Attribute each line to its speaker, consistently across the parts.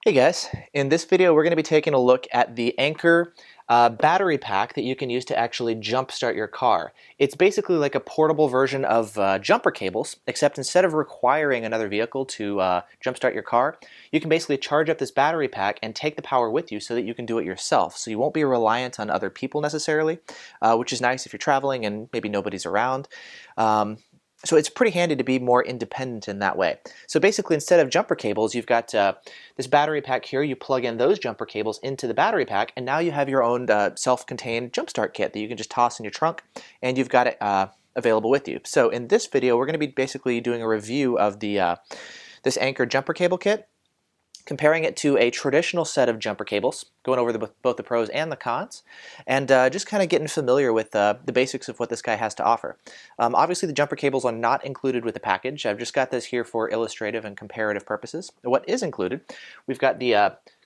Speaker 1: Hey guys, in this video we're going to be taking a look at the Anker battery pack that you can use to actually jumpstart your car. It's basically like a portable version of jumper cables, except instead of requiring another vehicle to jumpstart your car, you can basically charge up this battery pack and take the power with you so that you can do it yourself. So you won't be reliant on other people necessarily, which is nice if you're traveling and maybe nobody's around. So it's pretty handy to be more independent in that way. So basically, instead of jumper cables, you've got this battery pack here. You plug in those jumper cables into the battery pack, and now you have your own self-contained jumpstart kit that you can just toss in your trunk, and you've got it available with you. So in this video, we're going to be basically doing a review of the this Anker jumper cable kit, comparing it to a traditional set of jumper cables, going over both the pros and the cons, and just kind of getting familiar with the basics of what this guy has to offer. Obviously, the jumper cables are not included with the package. I've just got this here for illustrative and comparative purposes. What is included, we've got the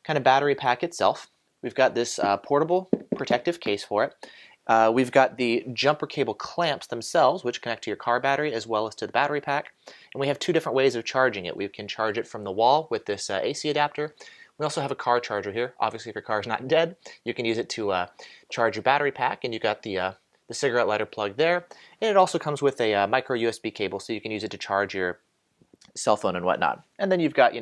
Speaker 1: kind of battery pack itself. We've got this portable protective case for it. We've got the jumper cable clamps themselves, which connect to your car battery as well as to the battery pack. And we have two different ways of charging it. We can charge it from the wall with this AC adapter. We also have a car charger here. Obviously, if your car is not dead, you can use it to charge your battery pack, and you've got the cigarette lighter plug there. And it also comes with a micro USB cable, so you can use it to charge your cell phone and whatnot. And then you've got,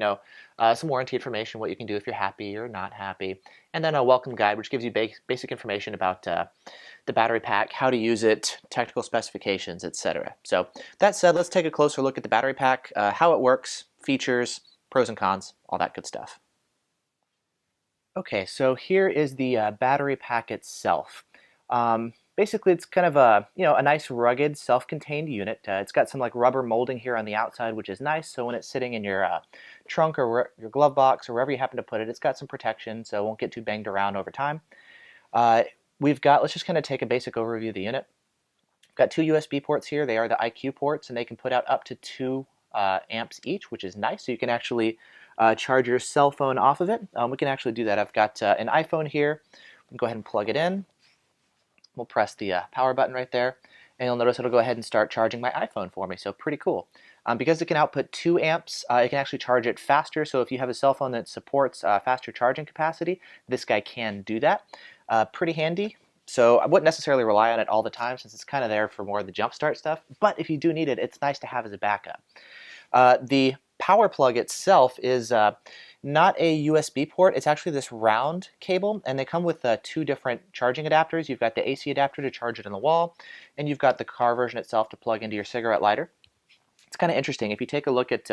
Speaker 1: some warranty information, what you can do if you're happy or not happy. And then a welcome guide, which gives you basic information about the battery pack, how to use it, technical specifications, etc. So that said, let's take a closer look at the battery pack, how it works, features, pros and cons, all that good stuff. Okay, so here is the battery pack itself. Basically, it's kind of a nice rugged self-contained unit. It's got some like rubber molding here on the outside, which is nice. So when it's sitting in your trunk or your glove box or wherever you happen to put it, it's got some protection, so it won't get too banged around over time. Let's just kind of take a basic overview of the unit. We've got two USB ports here. They are the IQ ports, and they can put out up to 2 amps each, which is nice. So you can actually charge your cell phone off of it. We can actually do that. I've got an iPhone here. We can go ahead and plug it in. We'll press the power button right there, and you'll notice it'll go ahead and start charging my iPhone for me, so pretty cool. Because it can output 2 amps, it can actually charge it faster, so if you have a cell phone that supports faster charging capacity, this guy can do that. Pretty handy. So I wouldn't necessarily rely on it all the time since it's kind of there for more of the jumpstart stuff, but if you do need it, it's nice to have as a backup. The power plug itself is not a USB port. It's actually this round cable, and they come with 2 different charging adapters. You've got the AC adapter to charge it on the wall, and you've got the car version itself to plug into your cigarette lighter. It's kind of interesting. If you take a look at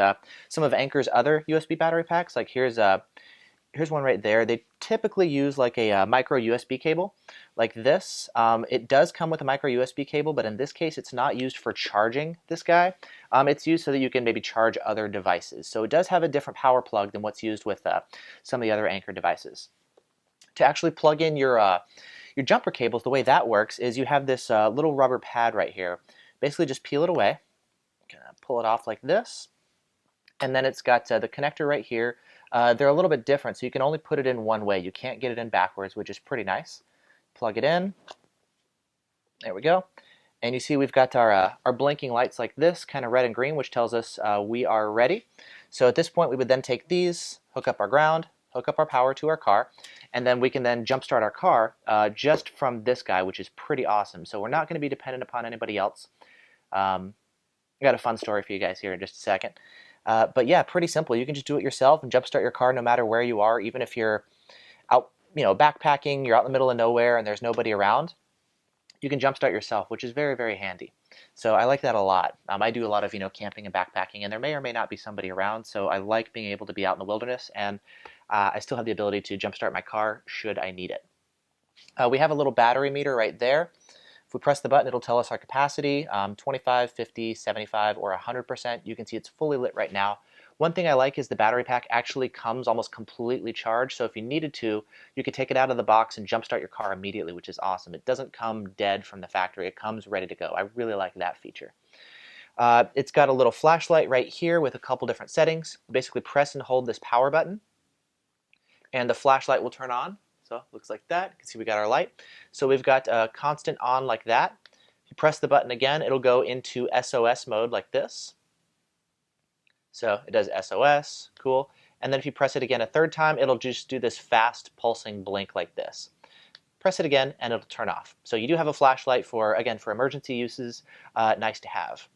Speaker 1: some of Anker's other USB battery packs, like here's one right there. They typically use like a micro USB cable like this. It does come with a micro USB cable, but in this case it's not used for charging this guy. It's used so that you can maybe charge other devices. So it does have a different power plug than what's used with some of the other Anker devices. To actually plug in your jumper cables, the way that works is you have this little rubber pad right here. Basically just peel it away, pull it off like this, and then it's got the connector right here. They're a little bit different, so you can only put it in one way. You can't get it in backwards, which is pretty nice. Plug it in. There we go. And you see we've got our blinking lights like this, kind of red and green, which tells us we are ready. So at this point, we would then take these, hook up our ground, hook up our power to our car, and then we can then jumpstart our car just from this guy, which is pretty awesome. So we're not going to be dependent upon anybody else. I got a fun story for you guys here in just a second. But yeah, pretty simple. You can just do it yourself and jumpstart your car no matter where you are, even if you're out, backpacking, you're out in the middle of nowhere and there's nobody around. You can jumpstart yourself, which is very, very handy. So I like that a lot. I do a lot of, camping and backpacking, and there may or may not be somebody around, so I like being able to be out in the wilderness, and I still have the ability to jumpstart my car should I need it. We have a little battery meter right there. If we press the button, it'll tell us our capacity, 25, 50, 75, or 100%. You can see it's fully lit right now. One thing I like is the battery pack actually comes almost completely charged, so if you needed to, you could take it out of the box and jumpstart your car immediately, which is awesome. It doesn't come dead from the factory. It comes ready to go. I really like that feature. It's got a little flashlight right here with a couple different settings. Basically press and hold this power button, and the flashlight will turn on. So it looks like that. You can see we got our light. So we've got a constant on like that. If you press the button again, it'll go into SOS mode like this. So it does SOS, cool. and then if you press it again a third time, it'll just do this fast pulsing blink like this. Press it again and it'll turn off. So you do have a flashlight for, again, for emergency uses, nice to have.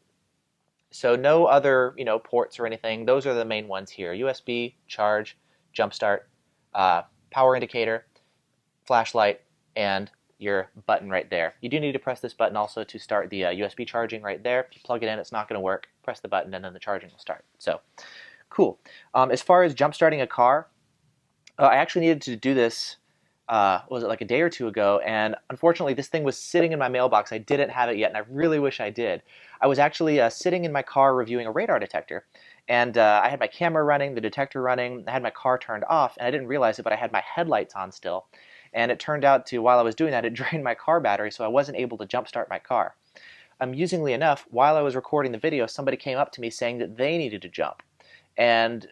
Speaker 1: So no other, ports or anything. Those are the main ones here: USB, charge, jump start, power indicator, flashlight, and your button right there. You do need to press this button also to start the USB charging right there. If you plug it in, it's not going to work. Press the button and then the charging will start. So cool. As far as jump starting a car, I actually needed to do this, was it like a day or two ago, and unfortunately this thing was sitting in my mailbox. I didn't have it yet, and I really wish I did. I was actually sitting in my car reviewing a radar detector, and I had my camera running, the detector running, I had my car turned off, and I didn't realize it, but I had my headlights on still. And it turned out to, while I was doing that, it drained my car battery, so I wasn't able to jump start my car. Amusingly enough, while I was recording the video, somebody came up to me saying that they needed to jump. And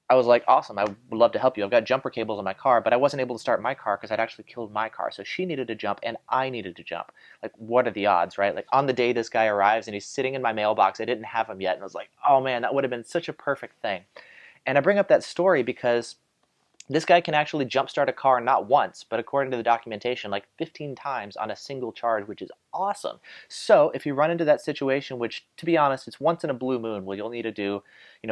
Speaker 1: I was like, awesome, I would love to help you. I've got jumper cables in my car, but I wasn't able to start my car because I'd actually killed my car. So she needed to jump and I needed to jump. Like, what are the odds, right? Like, on the day this guy arrives and he's sitting in my mailbox, I didn't have him yet. And I was like, oh man, that would have been such a perfect thing. And I bring up that story because this guy can actually jumpstart a car not once, but according to the documentation, like 15 times on a single charge, which is awesome. So if you run into that situation, which, to be honest, it's once in a blue moon, where you'll need to do,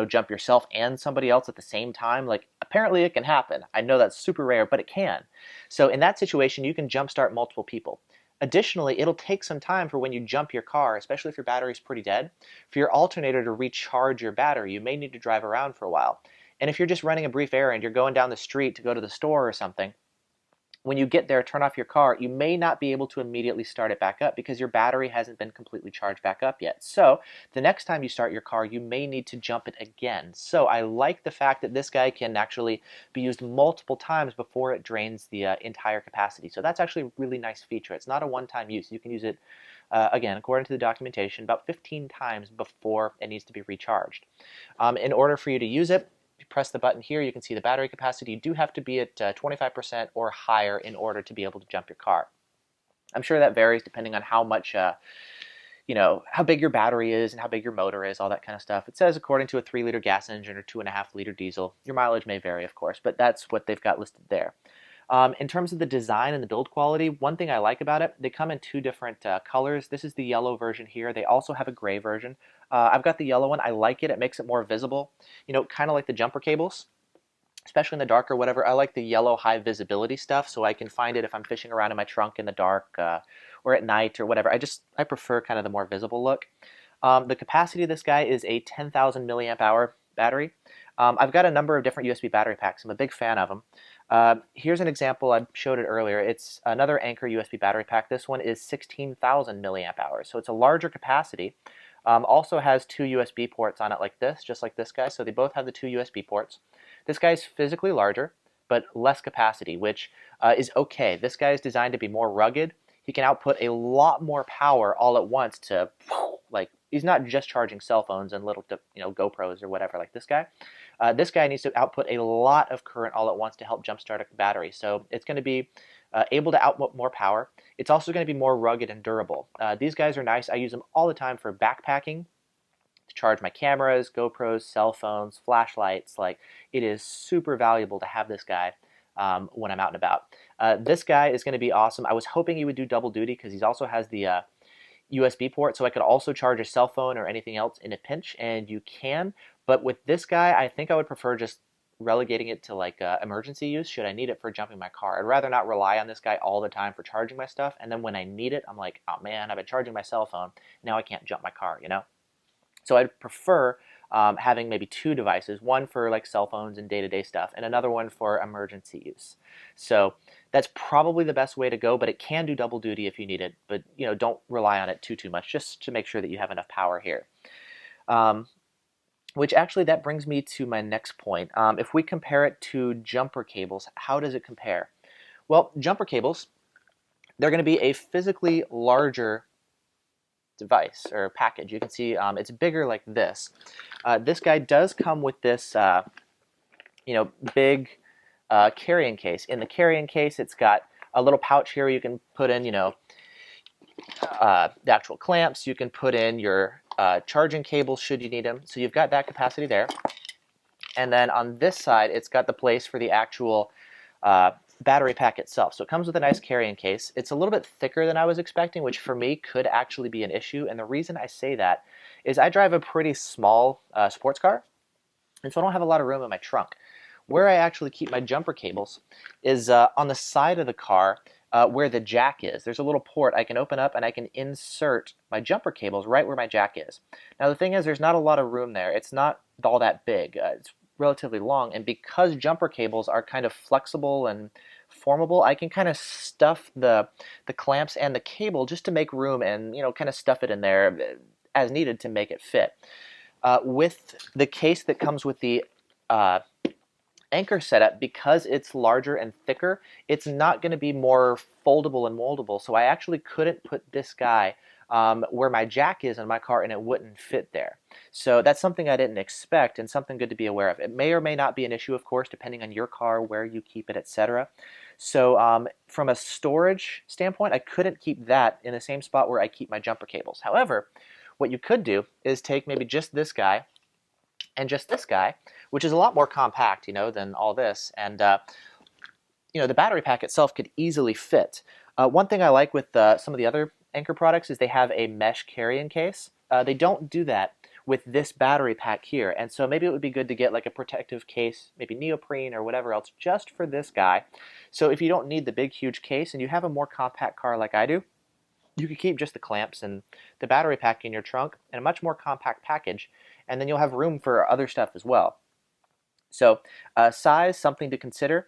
Speaker 1: jump yourself and somebody else at the same time, like, apparently it can happen. I know that's super rare, but it can. So in that situation, you can jumpstart multiple people. Additionally, it'll take some time for when you jump your car, especially if your battery's pretty dead, for your alternator to recharge your battery. You may need to drive around for a while. And if you're just running a brief errand, you're going down the street to go to the store or something, when you get there, turn off your car, you may not be able to immediately start it back up because your battery hasn't been completely charged back up yet. So the next time you start your car, you may need to jump it again. So I like the fact that this guy can actually be used multiple times before it drains the entire capacity. So that's actually a really nice feature. It's not a one-time use. You can use it, again, according to the documentation, about 15 times before it needs to be recharged. In order for you to use it, you press the button here, you can see the battery capacity. You do have to be at 25% or higher in order to be able to jump your car. I'm sure that varies depending on how much, how big your battery is and how big your motor is, all that kind of stuff. It says according to a 3-liter gas engine or 2.5-liter diesel. Your mileage may vary, of course, but that's what they've got listed there. In terms of the design and the build quality, one thing I like about it, they come in 2 different colors. This is the yellow version here. They also have a gray version. I've got the yellow one. I like it. It makes it more visible, kind of like the jumper cables, especially in the dark or whatever. I like the yellow high visibility stuff, so I can find it if I'm fishing around in my trunk in the dark or at night or whatever. I prefer kind of the more visible look. The capacity of this guy is a 10,000 milliamp hour battery. I've got a number of different USB battery packs. I'm a big fan of them. Here's an example. I showed it earlier. It's another Anker USB battery pack. This one is 16,000 milliamp hours, so it's a larger capacity. Also has 2 USB ports on it like this, just like this guy. So they both have the 2 USB ports. This guy's physically larger, but less capacity, which is okay. This guy is designed to be more rugged. He can output a lot more power all at once to, like, he's not just charging cell phones and little, GoPros or whatever like this guy. This guy needs to output a lot of current all at once to help jumpstart a battery. So it's going to be able to output more power. It's also going to be more rugged and durable. These guys are nice. I use them all the time for backpacking, to charge my cameras, GoPros, cell phones, flashlights. Like, it is super valuable to have this guy when I'm out and about. This guy is going to be awesome. I was hoping he would do double duty because he also has the USB port, so I could also charge a cell phone or anything else in a pinch, and you can. But with this guy, I think I would prefer just relegating it to like emergency use should I need it for jumping my car. I'd rather not rely on this guy all the time for charging my stuff, and then when I need it, I'm like, oh man, I've been charging my cell phone, now I can't jump my car, So I'd prefer having maybe 2 devices, one for like cell phones and day-to-day stuff, and another one for emergency use. So that's probably the best way to go, but it can do double duty if you need it. But don't rely on it too much, just to make sure that you have enough power here. Which actually, that brings me to my next point. If we compare it to jumper cables, how does it compare? Well, jumper cables, they're going to be a physically larger device or package. You can see it's bigger like this. This guy does come with this, big carrying case. In the carrying case, it's got a little pouch here you can put in, the actual clamps. You can put in your charging cables should you need them. So you've got that capacity there. And then on this side, it's got the place for the actual uh, battery pack itself. So it comes with a nice carrying case. It's a little bit thicker than I was expecting, which for me could actually be an issue. And the reason I say that is I drive a pretty small sports car, and so I don't have a lot of room in my trunk. Where I actually keep my jumper cables is on the side of the car where the jack is. There's a little port I can open up and I can insert my jumper cables right where my jack is. Now the thing is, there's not a lot of room there. It's not all that big. It's relatively long, and because jumper cables are kind of flexible and formable, I can kind of stuff the clamps and the cable just to make room and kind of stuff it in there as needed to make it fit. With the case that comes with the uh, Anker setup, because it's larger and thicker, it's not going to be more foldable and moldable. So I actually couldn't put this guy where my jack is in my car, and it wouldn't fit there. So that's something I didn't expect and something good to be aware of. It may or may not be an issue, of course, depending on your car, where you keep it, etc. So from a storage standpoint, I couldn't keep that in the same spot where I keep my jumper cables. However, what you could do is take maybe just this guy and just this guy, which is a lot more compact, than all this. And, the battery pack itself could easily fit. One thing I like with some of the other Anker products is they have a mesh carrying case. They don't do that with this battery pack here. And so maybe it would be good to get like a protective case, maybe neoprene or whatever else, just for this guy. So if you don't need the big, huge case and you have a more compact car like I do, you can keep just the clamps and the battery pack in your trunk in a much more compact package, and then you'll have room for other stuff as well. So size, something to consider.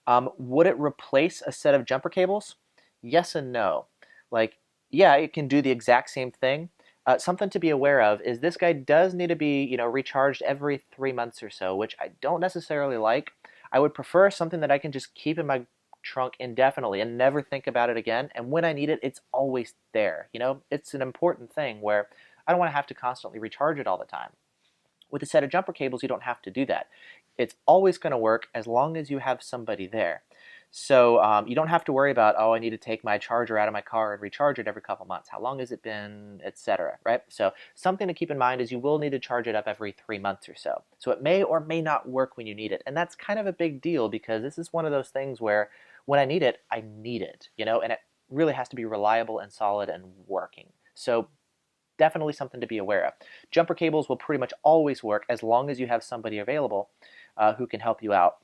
Speaker 1: Would it replace a set of jumper cables? Yes and no. Like, yeah, it can do the exact same thing. Something to be aware of is this guy does need to be, recharged every 3 months or so, which I don't necessarily like. I would prefer something that I can just keep in my trunk indefinitely and never think about it again. And when I need it, it's always there. It's an important thing where I don't want to have to constantly recharge it all the time. With a set of jumper cables, you don't have to do that. It's always going to work as long as you have somebody there. So you don't have to worry about, oh, I need to take my charger out of my car and recharge it every couple months. How long has it been, etc. Right? So something to keep in mind is you will need to charge it up every 3 months or so. So it may or may not work when you need it. And that's kind of a big deal because this is one of those things where when I need it, and it really has to be reliable and solid and working. So definitely something to be aware of. Jumper cables will pretty much always work as long as you have somebody available who can help you out.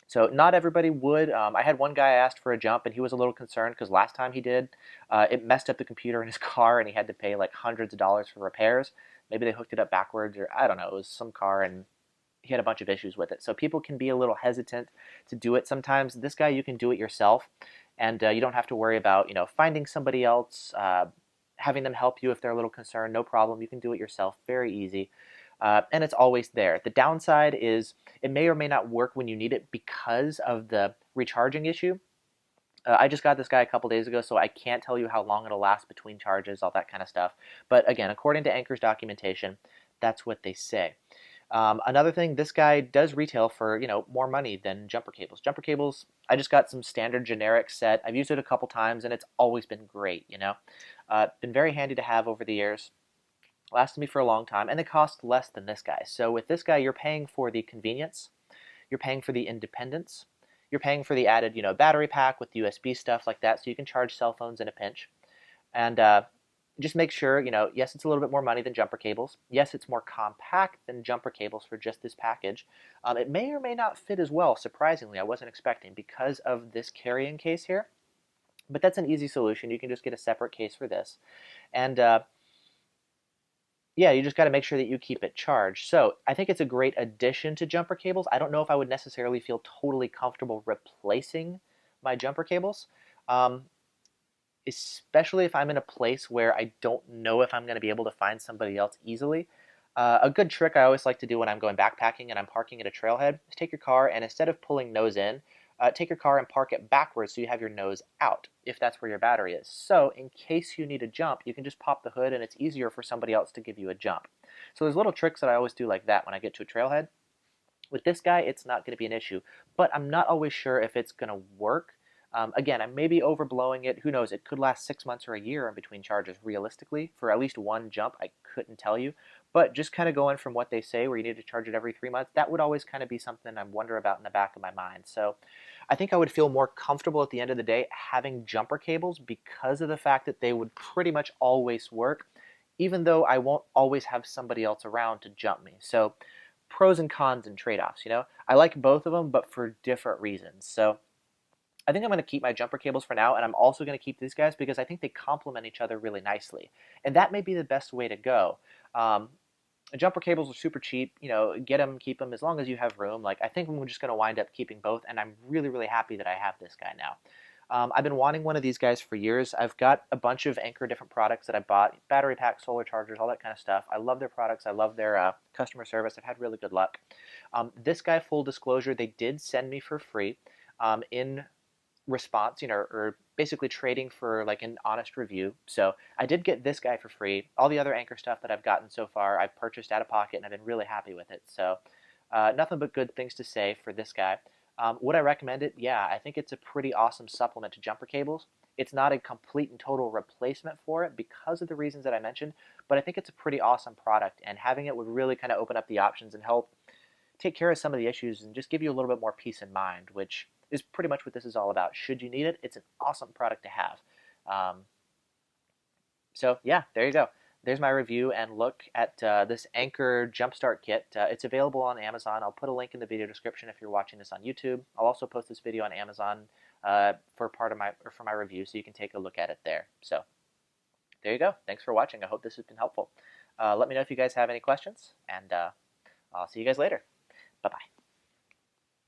Speaker 1: So not everybody would. I had one guy asked for a jump, and he was a little concerned because last time he did, it messed up the computer in his car, and he had to pay like hundreds of dollars for repairs. Maybe they hooked it up backwards, or I don't know. It was some car, and he had a bunch of issues with it. So people can be a little hesitant to do it sometimes. This guy, you can do it yourself, and you don't have to worry about finding somebody else, having them help you if they're a little concerned. No problem. You can do it yourself. Very easy. And it's always there. The downside is it may or may not work when you need it because of the recharging issue. I just got this guy a couple days ago, so I can't tell you how long it'll last between charges, all that kind of stuff. But again, according to Anker's documentation, that's what they say. Another thing, this guy does retail for more money than jumper cables. Jumper cables, I just got some standard generic set. I've used it a couple times, and it's always been great. Been very handy to have over the years. Lasted me for a long time, and they cost less than this guy. So with this guy, you're paying for the convenience, you're paying for the independence, you're paying for the added, battery pack with USB stuff like that, so you can charge cell phones in a pinch. And just make sure, yes, it's a little bit more money than jumper cables. Yes, it's more compact than jumper cables for just this package. It may or may not fit as well, surprisingly. I wasn't expecting because of this carrying case here. But that's an easy solution. You can just get a separate case for this. And yeah, you just got to make sure that you keep it charged. So I think it's a great addition to jumper cables. I don't know if I would necessarily feel totally comfortable replacing my jumper cables, especially if I'm in a place where I don't know if I'm going to be able to find somebody else easily. A good trick I always like to do when I'm going backpacking and I'm parking at a trailhead is take your car and instead of pulling nose in, take your car and park it backwards so you have your nose out, if that's where your battery is. So in case you need a jump, you can just pop the hood and it's easier for somebody else to give you a jump. So there's little tricks that I always do like that when I get to a trailhead. With this guy, it's not going to be an issue, but I'm not always sure if it's going to work Again, I may be overblowing it. Who knows? It could last 6 months or a year in between charges realistically. For at least one jump, I couldn't tell you. But just kind of going from what they say, where you need to charge it every 3 months, that would always kind of be something I wonder about in the back of my mind. So I think I would feel more comfortable at the end of the day having jumper cables because of the fact that they would pretty much always work, even though I won't always have somebody else around to jump me. So pros and cons and trade-offs, you know? I like both of them, but for different reasons. So I think I'm going to keep my jumper cables for now, and I'm also going to keep these guys because I think they complement each other really nicely. And that may be the best way to go. Um, Jumper cables are super cheap. You know, get them, keep them as long as you have room. Like, I think I'm just going to wind up keeping both, and I'm really, really happy that I have this guy now. I've been wanting one of these guys for years. I've got a bunch of Anker different products that I bought, battery packs, solar chargers, all that kind of stuff. I love their products. I love their customer service. I've had really good luck. This guy, full disclosure, they did send me for free in response, you know, or basically trading for like an honest review. So I did get this guy for free. All the other Anker stuff that I've gotten so far, I've purchased out of pocket, and I've been really happy with it. So nothing but good things to say for this guy. Would I recommend it? Yeah, I think it's a pretty awesome supplement to jumper cables. It's not a complete and total replacement for it because of the reasons that I mentioned, but I think it's a pretty awesome product, and having it would really kind of open up the options and help take care of some of the issues and just give you a little bit more peace in mind, which is pretty much what this is all about. Should you need it, it's an awesome product to have. Um, so yeah, there you go. There's my review and look at this Anker Jumpstart Kit. It's available on Amazon. I'll put a link in the video description if you're watching this on YouTube. I'll also post this video on Amazon for my review, so you can take a look at it there. So there you go. Thanks for watching. I hope this has been helpful. Let me know if you guys have any questions, and I'll see you guys later. Bye bye.